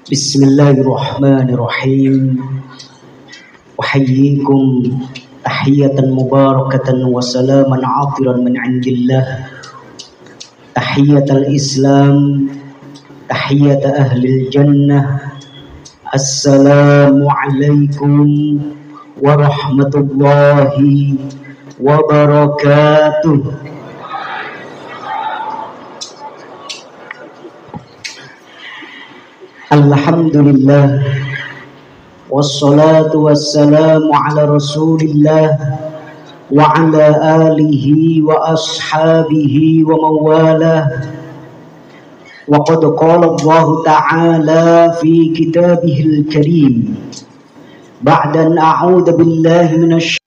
Bismillahirrahmanirrahim. Uhayyikum tahiyatan mubarakatan wa salaman atiran min indillah. Tahiyatul Islam, tahiyat ahlil jannah. Assalamu alaikum warahmatullahi wabarakatuh. Alhamdulillah, wassalatu wassalamu ala rasulillah wa ala alihi wa ashabihi wa mawalah. Wa qad qala Allah ta'ala fi kitabihil karim ba'da an a'udhu billahi minasy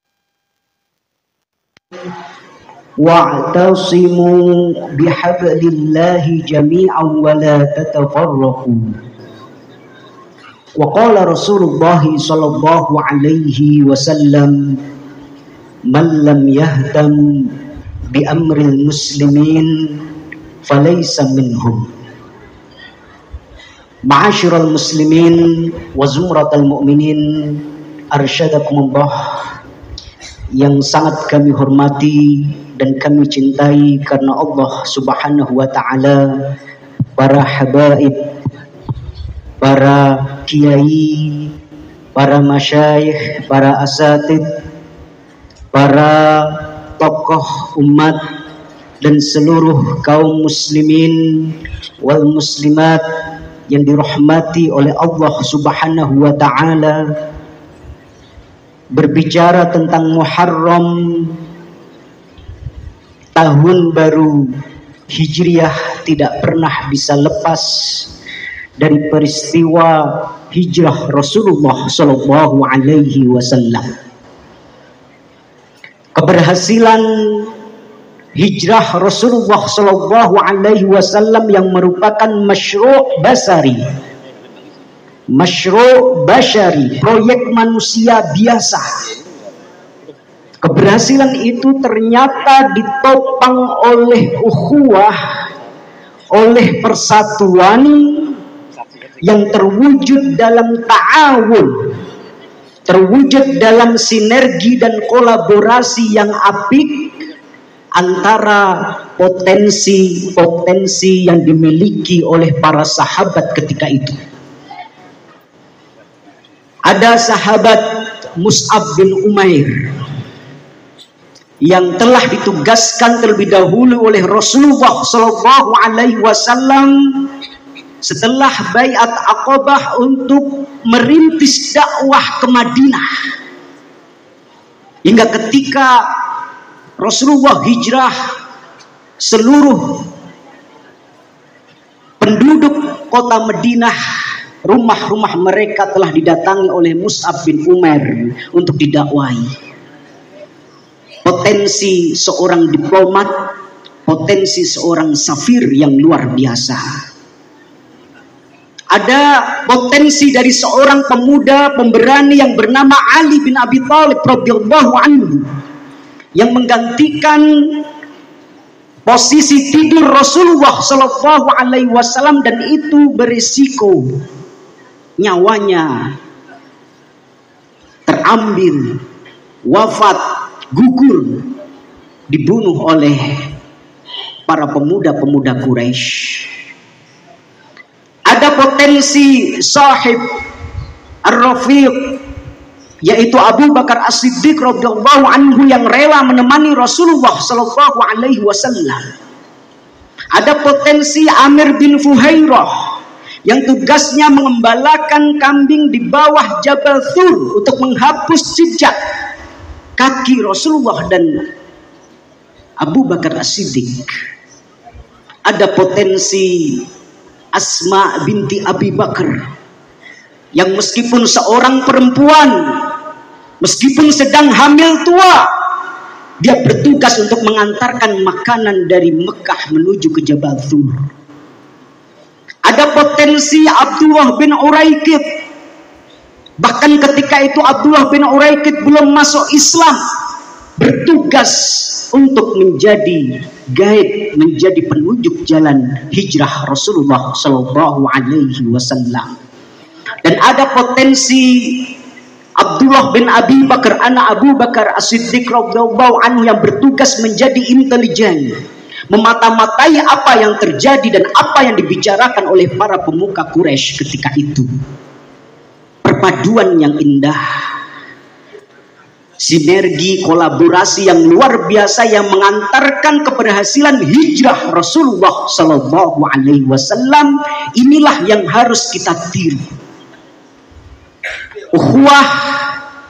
wa'tasimu bihablillahi jami'an wa la tatafarraqu. Wa qala Rasulullah sallallahu alaihi wasallam, man lam yahtam bi amril muslimin falaysa minhum. Ma'asyiral muslimin wa zumratal mu'minin, arsyadakumullah, yang sangat kami hormati dan kami cintai karena Allah Subhanahu wa taala, para habaib, para kiai, para masyayikh, para asatid, para tokoh umat dan seluruh kaum muslimin wal muslimat yang dirahmati oleh Allah Subhanahu wa taala. Berbicara tentang Muharram, tahun baru Hijriah, tidak pernah bisa lepas dari peristiwa hijrah Rasulullah Sallallahu Alaihi Wasallam. Keberhasilan hijrah Rasulullah Sallallahu Alaihi Wasallam yang merupakan masyru' basari, proyek manusia biasa. Keberhasilan itu ternyata ditopang oleh ukhuwah, oleh persatuan yang terwujud dalam ta'awun, terwujud dalam sinergi dan kolaborasi yang apik antara potensi yang dimiliki oleh para sahabat ketika itu. Ada sahabat Mus'ab bin Umair yang telah ditugaskan terlebih dahulu oleh Rasulullah Sallallahu Alaihi Wasallam setelah Baiat Aqabah untuk merintis dakwah ke Madinah, hingga ketika Rasulullah hijrah, seluruh penduduk kota Madinah, rumah-rumah mereka telah didatangi oleh Mus'ab bin Umair untuk didakwahi. Potensi seorang diplomat, potensi seorang safir yang luar biasa. Ada potensi dari seorang pemuda pemberani yang bernama Ali bin Abi Thalib radhiyallahu anhu, yang menggantikan posisi tidur Rasulullah sallallahu alaihi wasallam, dan itu berisiko nyawanya terambil, wafat, gugur, dibunuh oleh para pemuda-pemuda Quraisy. Ada potensi sahib ar-rafiq, yaitu Abu Bakar As-Siddiq radhiyallahu anhu, yang rela menemani Rasulullah sallallahu alaihi wasallam. Ada potensi Amir bin Fuhairah yang tugasnya mengembalakan kambing di bawah Jabal Thur untuk menghapus jejak kaki Rasulullah dan Abu Bakar As-Siddiq. Ada potensi Asma binti Abi Bakar, yang meskipun seorang perempuan, meskipun sedang hamil tua, dia bertugas untuk mengantarkan makanan dari Mekah menuju ke Jabal Thur. Ada potensi Abdullah bin Uraikid. Bahkan ketika itu Abdullah bin Uraikid belum masuk Islam, bertugas untuk menjadi guide, menjadi penunjuk jalan hijrah Rasulullah Sallallahu Alaihi Wasallam. Dan ada potensi Abdullah bin Abi Bakar, anak Abu Bakar As-Siddiq radhiyallahu anhu, yang bertugas menjadi intelijen, memata-matai apa yang terjadi dan apa yang dibicarakan oleh para pemuka Quraisy ketika itu. Perpaduan yang indah, sinergi, kolaborasi yang luar biasa yang mengantarkan keberhasilan hijrah Rasulullah Sallallahu Alaihi Wasallam. Inilah yang harus kita tiru. Ukhuwah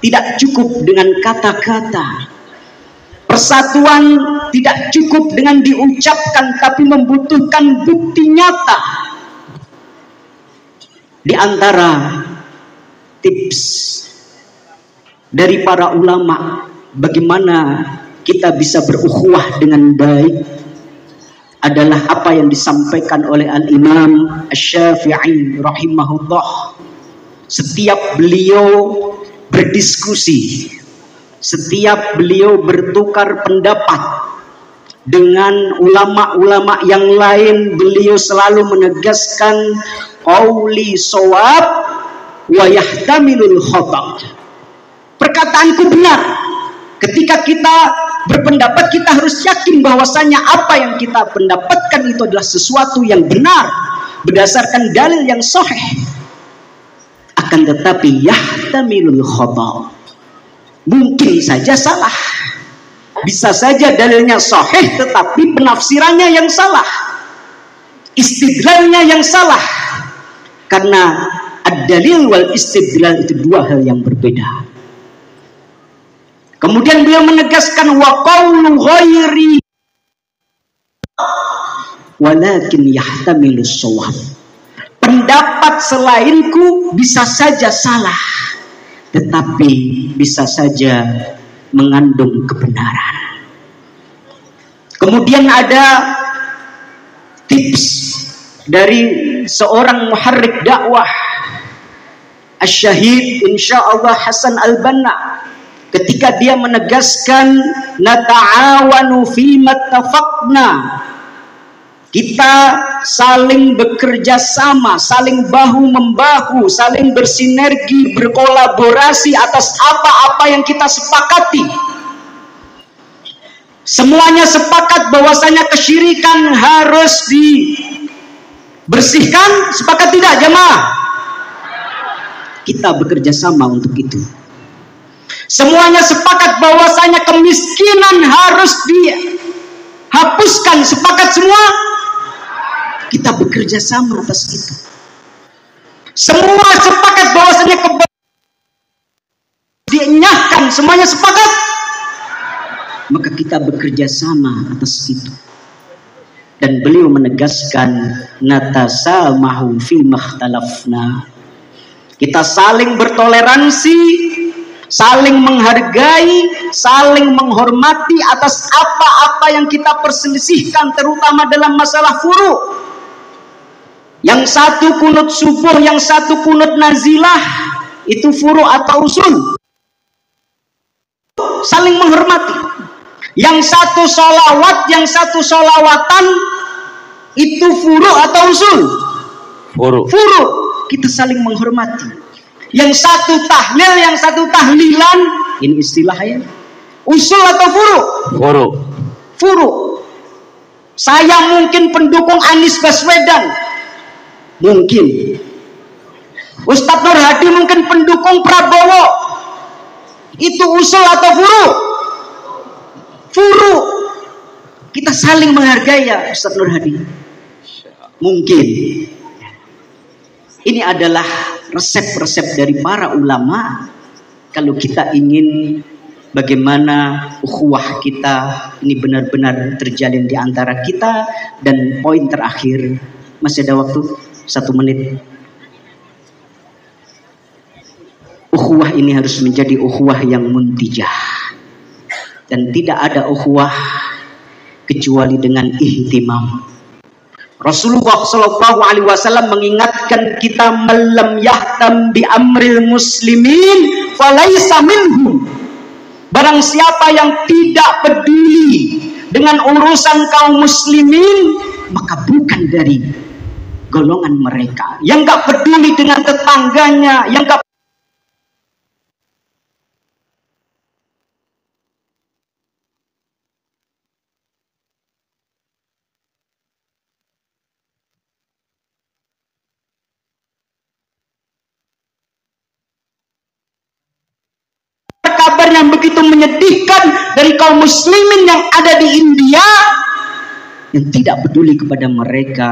tidak cukup dengan kata-kata. Persatuan tidak cukup dengan diucapkan, tapi membutuhkan bukti nyata. Di antara tips dari para ulama bagaimana kita bisa berukhuwah dengan baik adalah apa yang disampaikan oleh Al-Imam Asy-Syafi'i rahimahullah. Setiap beliau berdiskusi, setiap beliau bertukar pendapat dengan ulama-ulama yang lain, beliau selalu menegaskan qauli shawab wa yahtamilul khata'. Perkataanku benar. Ketika kita berpendapat, kita harus yakin bahwasanya apa yang kita pendapatkan itu adalah sesuatu yang benar berdasarkan dalil yang sahih. Akan tetapi yahtamilul khata', mungkin saja salah. Bisa saja dalilnya sahih tetapi penafsirannya yang salah, istidlalnya yang salah. Karena ad-dalil wal istidlal itu dua hal yang berbeda. Kemudian beliau menegaskan wa qaulu ghairi walakin yahtamilus shawab. Pendapat selainku bisa saja salah, tetapi bisa saja mengandung kebenaran. Kemudian ada tips dari seorang muharrik dakwah Asy-Syahid insyaallah Hasan Al-Banna, ketika dia menegaskan nata'awanu fima tafaqna, kita saling bekerja sama, saling bahu membahu, saling bersinergi, berkolaborasi atas apa-apa yang kita sepakati. Semuanya sepakat bahwasanya kesyirikan harus dibersihkan. Sepakat tidak jemaah? Kita bekerja sama untuk itu. Semuanya sepakat bahwasanya kemiskinan harus dihapuskan. Sepakat semua? Kita bekerja sama atas itu. Semua sepakat bahwasanya dienyahkan. Semuanya sepakat? Maka kita bekerja sama atas itu. Dan beliau menegaskan natasamahu fi makhtalafna. Kita saling bertoleransi, saling menghargai, saling menghormati atas apa-apa yang kita perselisihkan, terutama dalam masalah furu'. Yang satu kunut subuh, yang satu kunut nazilah, itu furu' atau usul. Saling menghormati. Yang satu sholawat, yang satu sholawatan, itu furu' atau usul? Furu'. Kita saling menghormati. Yang satu tahlil, yang satu tahlilan, ini istilahnya usul atau furu'? Furu'. Saya mungkin pendukung Anies Baswedan, mungkin. Ustadz Nur Hadi mungkin pendukung Prabowo. Itu usul atau furu'? Furu'. Kita saling menghargai ya Ustadz Nur Hadi. Mungkin. Ini adalah resep-resep dari para ulama kalau kita ingin bagaimana ukhuwah kita ini benar-benar terjalin di antara kita. Dan poin terakhir, masih ada waktu 1 menit. Ukhuwah ini harus menjadi ukhuwah yang muntijah, dan tidak ada ukhuwah kecuali dengan ihtimam. Rasulullah Shallallahu Alaihi Wasallam mengingatkan kita, malam yahtam bi amril muslimin falaisa minhum. Barang siapa yang tidak peduli dengan urusan kaum muslimin, maka bukan dari golongan mereka yang gak peduli dengan tetangganya, yang gak kabar yang begitu menyedihkan dari kaum muslimin yang ada di India yang tidak peduli kepada mereka.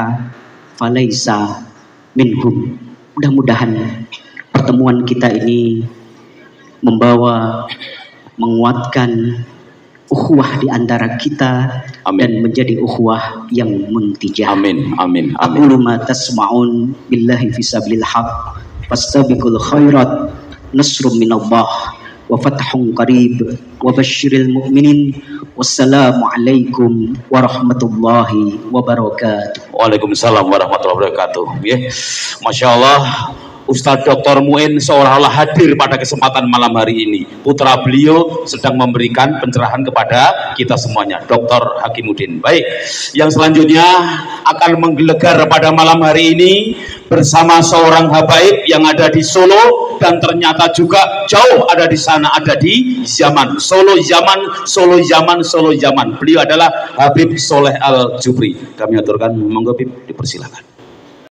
Falaisa minhum. Mudah-mudahan pertemuan kita ini membawa, menguatkan ukhuwah di antara kita. Amin. Dan menjadi ukhuwah yang muntijah. Amin. Amin. Aqulu ma tasma'un billahi fisabilil haq fastabiqul khairat nasrum minallah wa fathun qarib wa basyiril mu'minin. Wassalamualaikum warahmatullahi wabarakatuh. Waalaikumsalam warahmatullahi wabarakatuh. Ya, Masya Allah, Ustadz Dr. Muin seolah-olah hadir pada kesempatan malam hari ini. Putra beliau sedang memberikan pencerahan kepada kita semuanya, Dr. Hakimuddin. Baik, yang selanjutnya akan menggelegar pada malam hari ini bersama seorang habaib yang ada di Solo dan ternyata juga jauh ada di sana, ada di Yaman. Solo Yaman, Solo Yaman, Solo Yaman. Beliau adalah Habib Soleh Al Jubri. Kami aturkan, monggo Habib, dipersilakan.